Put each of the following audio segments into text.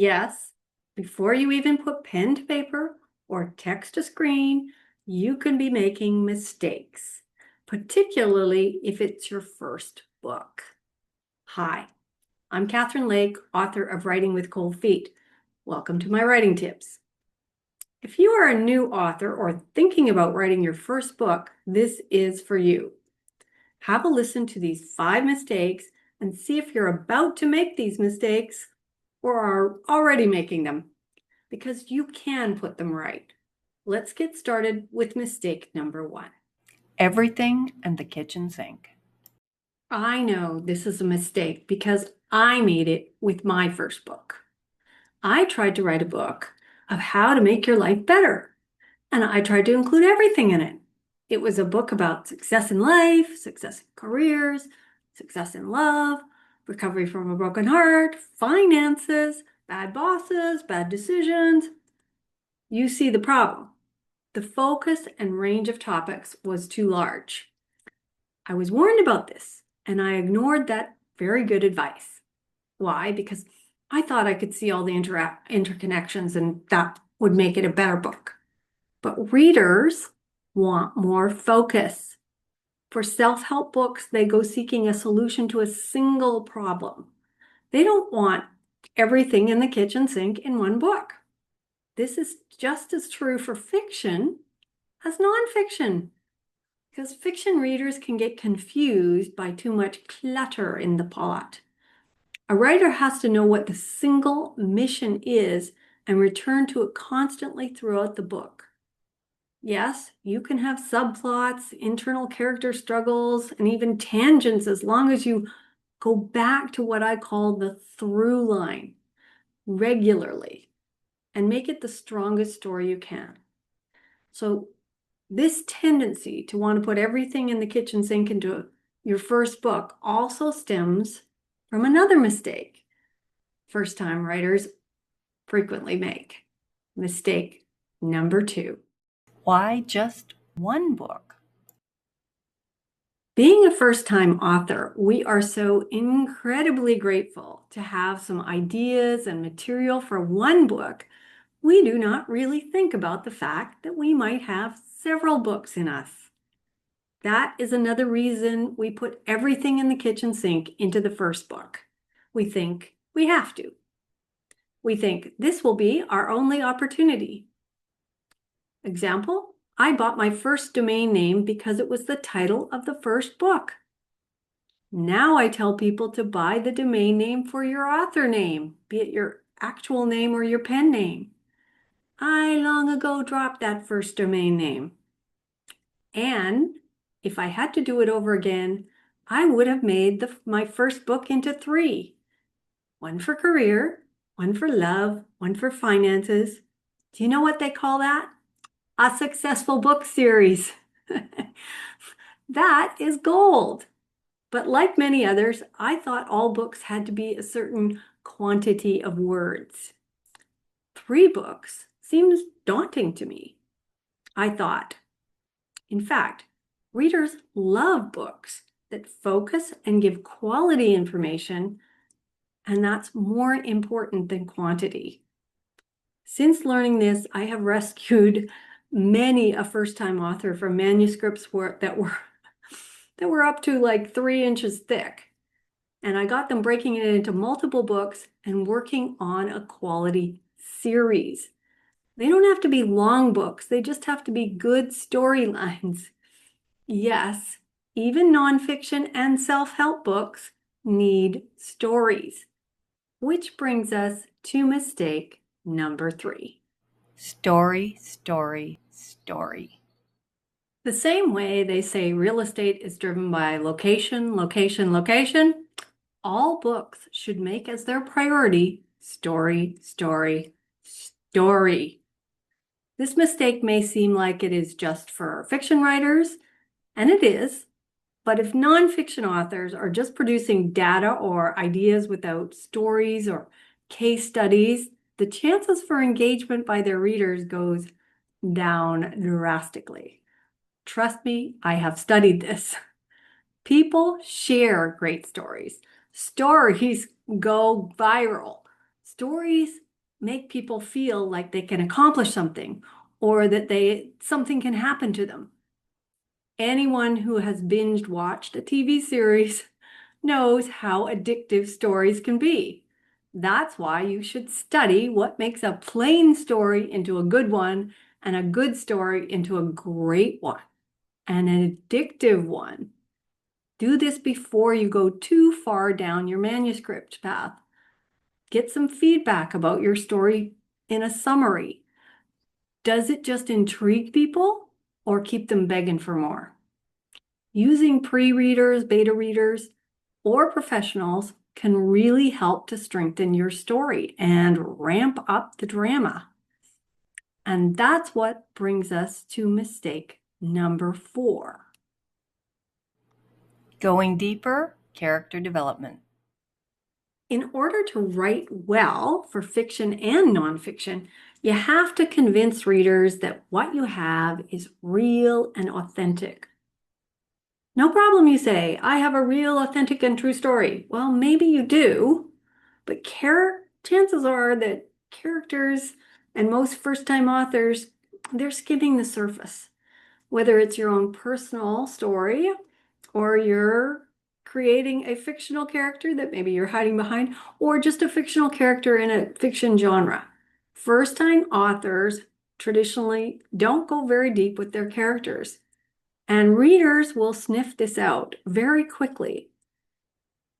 Yes, before you even put pen to paper or text to screen, you can be making mistakes, particularly if it's your first book. Hi, I'm Kathrin Lake, author of Writing with Cold Feet. Welcome to my writing tips. If you are a new author or thinking about writing your first book, this is for you. Have a listen to these 5 mistakes and see if you're about to make these mistakes or are already making them, because you can put them right. Let's get started with mistake number 1. Everything and the kitchen sink. I know this is a mistake because I made it with my first book. I tried to write a book of how to make your life better, and I tried to include everything in it. It was a book about success in life, success in careers, success in love, recovery from a broken heart, finances, bad bosses, bad decisions. You see the problem. The focus and range of topics was too large. I was warned about this, and I ignored that very good advice. Why? Because I thought I could see all the interconnections and that would make it a better book. But readers want more focus. For self-help books, they go seeking a solution to a single problem. They don't want everything in the kitchen sink in one book. This is just as true for fiction as nonfiction, because fiction readers can get confused by too much clutter in the plot. A writer has to know what the single mission is and return to it constantly throughout the book. Yes, you can have subplots, internal character struggles, and even tangents as long as you go back to what I call the through line regularly and make it the strongest story you can. So this tendency to want to put everything in the kitchen sink into your first book also stems from another mistake first-time writers frequently make. Mistake number 2. Why just one book? Being a first-time author, we are so incredibly grateful to have some ideas and material for one book. We do not really think about the fact that we might have several books in us. That is another reason we put everything in the kitchen sink into the first book. We think we have to. We think this will be our only opportunity. Example, I bought my first domain name because it was the title of the first book. Now I tell people to buy the domain name for your author name, be it your actual name or your pen name. I long ago dropped that first domain name. And if I had to do it over again, I would have made my first book into 3. One for career, one for love, one for finances. Do you know what they call that? A successful book series. That is gold. But like many others, I thought all books had to be a certain quantity of words. 3 books seems daunting to me. I thought, in fact, readers love books that focus and give quality information, and that's more important than quantity. Since learning this, I have rescued many a first-time author from manuscripts that were up to like 3 inches thick. And I got them breaking it into multiple books and working on a quality series. They don't have to be long books. They just have to be good storylines. Yes, even nonfiction and self-help books need stories. Which brings us to mistake number 3. Story, story, story. The same way they say real estate is driven by location, location, location, all books should make as their priority story, story, story. This mistake may seem like it is just for fiction writers, and it is, but if nonfiction authors are just producing data or ideas without stories or case studies, the chances for engagement by their readers goes down drastically. Trust me, I have studied this. People share great stories. Stories go viral. Stories make people feel like they can accomplish something or that something can happen to them. Anyone who has binge watched a TV series knows how addictive stories can be. That's why you should study what makes a plain story into a good one and a good story into a great one and an addictive one. Do this before you go too far down your manuscript path. Get some feedback about your story in a summary. Does it just intrigue people or keep them begging for more? Using pre-readers, beta readers, or professionals can really help to strengthen your story and ramp up the drama. And that's what brings us to mistake number 4. Going deeper, character development. In order to write well for fiction and nonfiction, you have to convince readers that what you have is real and authentic. No problem, you say. I have a real, authentic, and true story. Well, maybe you do, but chances are that characters and most first-time authors, they're skimming the surface. Whether it's your own personal story or you're creating a fictional character that maybe you're hiding behind, or just a fictional character in a fiction genre. First-time authors traditionally don't go very deep with their characters. And readers will sniff this out very quickly.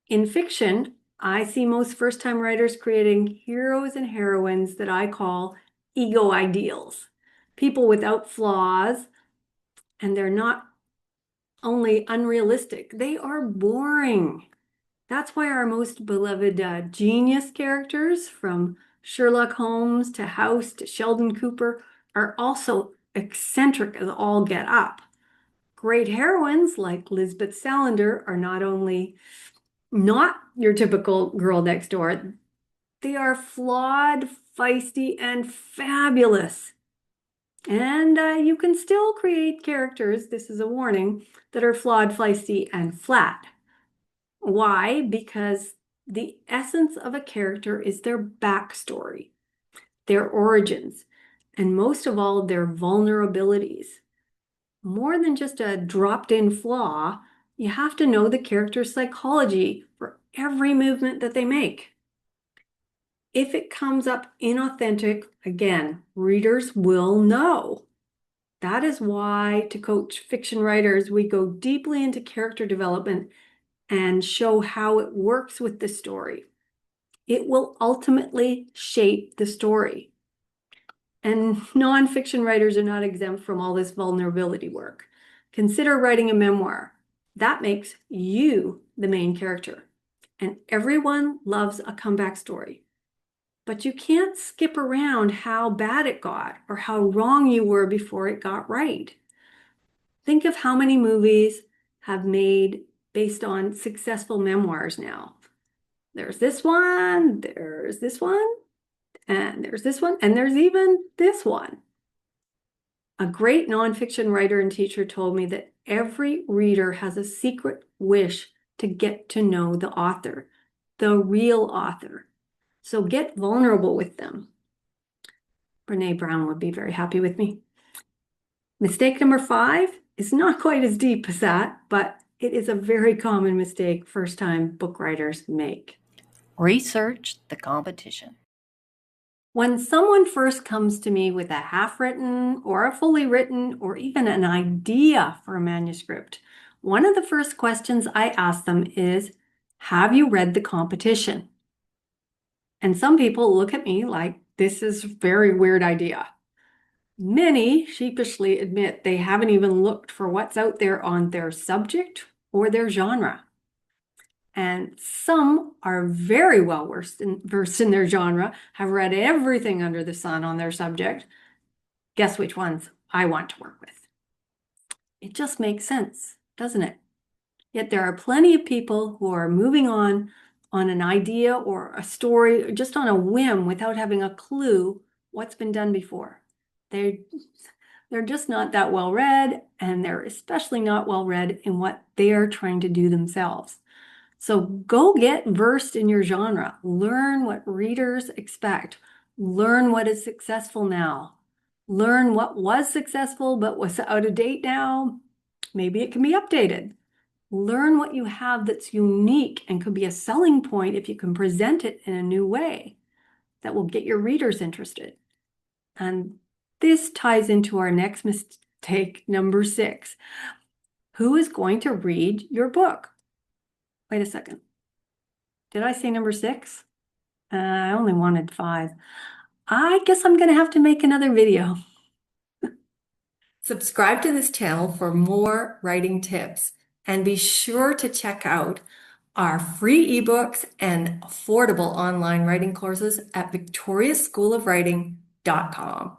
In fiction, I see most first-time writers creating heroes and heroines that I call ego ideals. People without flaws, and they're not only unrealistic, they are boring. That's why our most beloved genius characters, from Sherlock Holmes to House to Sheldon Cooper, are also eccentric as all get up. Great heroines like Lisbeth Salander are not only not your typical girl next door, they are flawed, feisty, and fabulous. And you can still create characters, this is a warning, that are flawed, feisty, and flat. Why? Because the essence of a character is their backstory, their origins, and most of all, their vulnerabilities. More than just a dropped-in flaw, you have to know the character's psychology for every movement that they make. If it comes up inauthentic, again, readers will know. That is why, to coach fiction writers, we go deeply into character development and show how it works with the story. It will ultimately shape the story. And nonfiction writers are not exempt from all this vulnerability work. Consider writing a memoir. That makes you the main character. And everyone loves a comeback story. But you can't skip around how bad it got or how wrong you were before it got right. Think of how many movies have made based on successful memoirs now. There's this one, there's this one, and there's this one, and there's even this one. A great nonfiction writer and teacher told me that every reader has a secret wish to get to know the author, the real author. So get vulnerable with them. Brene Brown would be very happy with me. Mistake number 5 is not quite as deep as that, but it is a very common mistake first-time book writers make. Research the competition. When someone first comes to me with a half-written or a fully written or even an idea for a manuscript, one of the first questions I ask them is, have you read the competition? And some people look at me like this is a very weird idea. Many sheepishly admit they haven't even looked for what's out there on their subject or their genre. And some are very well versed in their genre, have read everything under the sun on their subject. Guess which ones I want to work with? It just makes sense, doesn't it? Yet there are plenty of people who are moving on an idea or a story, just on a whim without having a clue what's been done before. They're just not that well read, and they're especially not well read in what they are trying to do themselves. So go get versed in your genre. Learn what readers expect. Learn what is successful now. Learn what was successful but was out of date now. Maybe it can be updated. Learn what you have that's unique and could be a selling point if you can present it in a new way that will get your readers interested. And this ties into our next mistake, number 6. Who is going to read your book? Wait a second. Did I say number 6? I only wanted 5. I guess I'm going to have to make another video. Subscribe to this channel for more writing tips, and be sure to check out our free ebooks and affordable online writing courses at victoriaschoolofwriting.com.